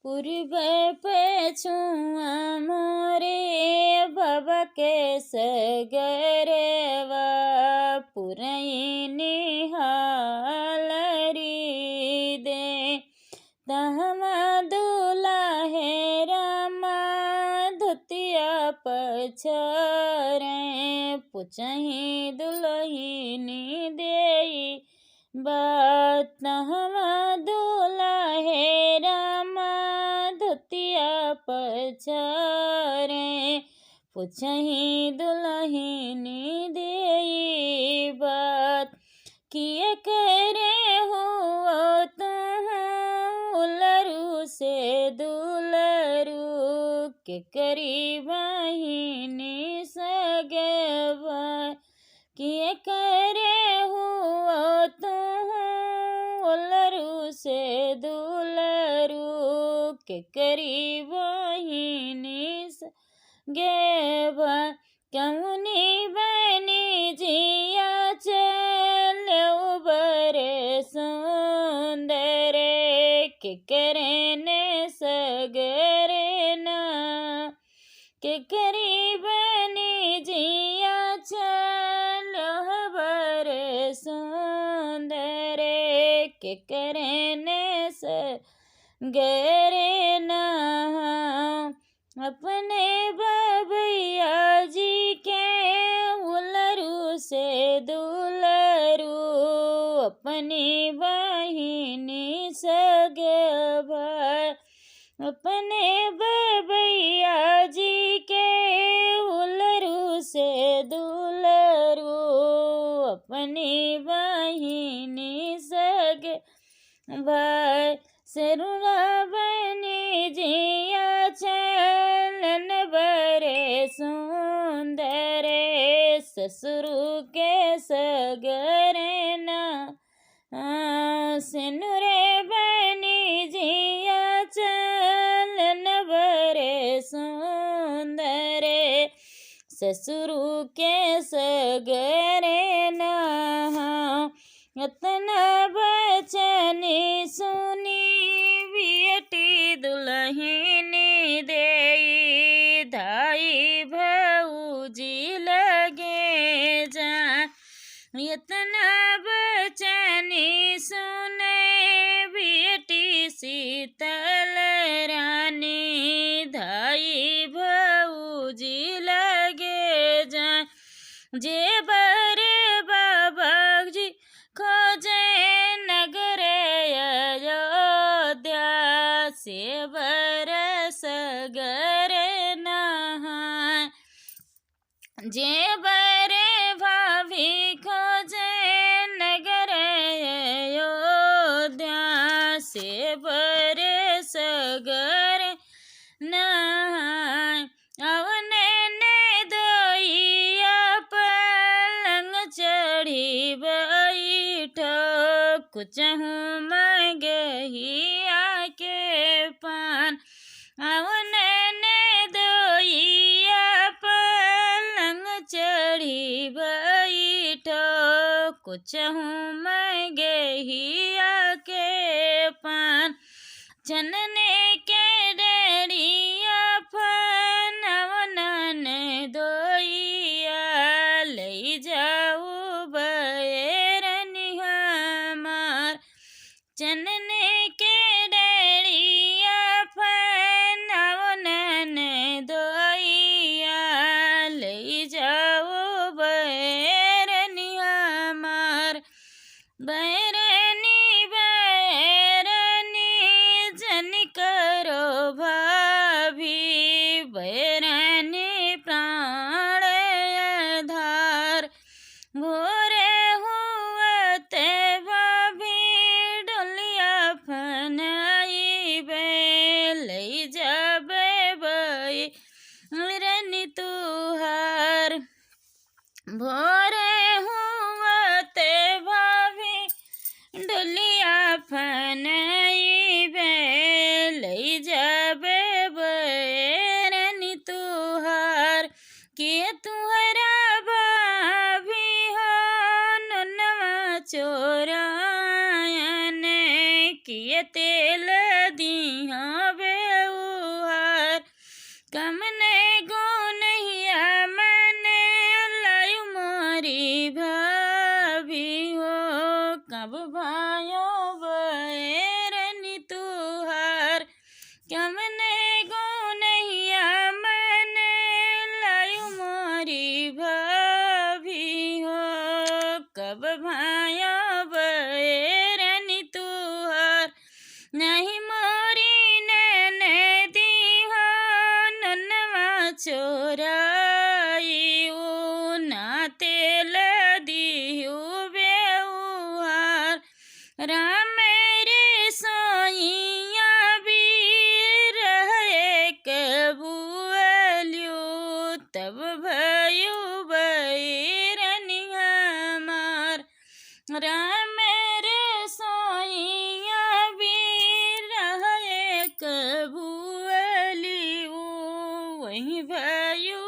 पूर्व पछुआ मोरे बाबा के सगरवा पुरैनी हालरी दे तहमा दुलाहे रामा धुतिया पछरे पुछही दुलहिनी देई बात तहमा दुलाहे रामा धुतिया पछरे पुछही दुलहिनी देई बात किए करे हो तुम उलरू से दुलरू के करी बहिनी सगवा किए करे हो तुम उलरू से दुलरू के करी बहिनी सगवा कमुनी बनी जिया चलो बरे सुंदर के करने सगरे ना के करी बनी जिया चलो बरे सुंदर के करने सगरे ना अपने बबैया जी के उलरू से दुलरू अपनी बहिनी सगवा अपने बबैया जी के उलरू से दुलरू अपनी बहिनी सगवा सरुरा बनी जिया चलन बरे सुंदर ससुरु के सगरे ना सिनुरे बनी जिया चलन बरे सुंदर ससुरु के सगरे ना इतना बचनी सुनी बेटी दुल्हनी देई धाई भौजी लगे जा इतना बचनी सुने बेटी शीतल रानी धाई भौजी लगे जा जे बरे बाबा जी खोजे नगर अयोध्या से बरस गर नहाय जे बरे भाभी खोजे नगर अयोध्या से बरस गर नहाय अवने ने दोइया पलंग चढ़ी कुछ हूँ मगहिया के पान अवने ने दोइया पलंग चढ़ी बैठो कुछ हूँ मगहिया के पान चनने के डरिया फन अवनन दोइया ले जाऊ चनने के डरिया फनवन दोइया ले जाओ बैरनिया मार बैरनी बैरनी जन करो भाभी कमने गो नैया मने लायु मोरी भाभी हो कब भायो बैरनी तुहार कमने गो नैया मने लायु मोरी भाभी हो कब भायो बैरनी तुहार नहीं मोरी नैने दी हो नन्नवा चोराई ना तेल दिहु बेउहार राम रे सोइया भी रहे कबूलियो तब भयो बैरनी हमार राम रे सोइया भी रहे कबूलियो वही भयो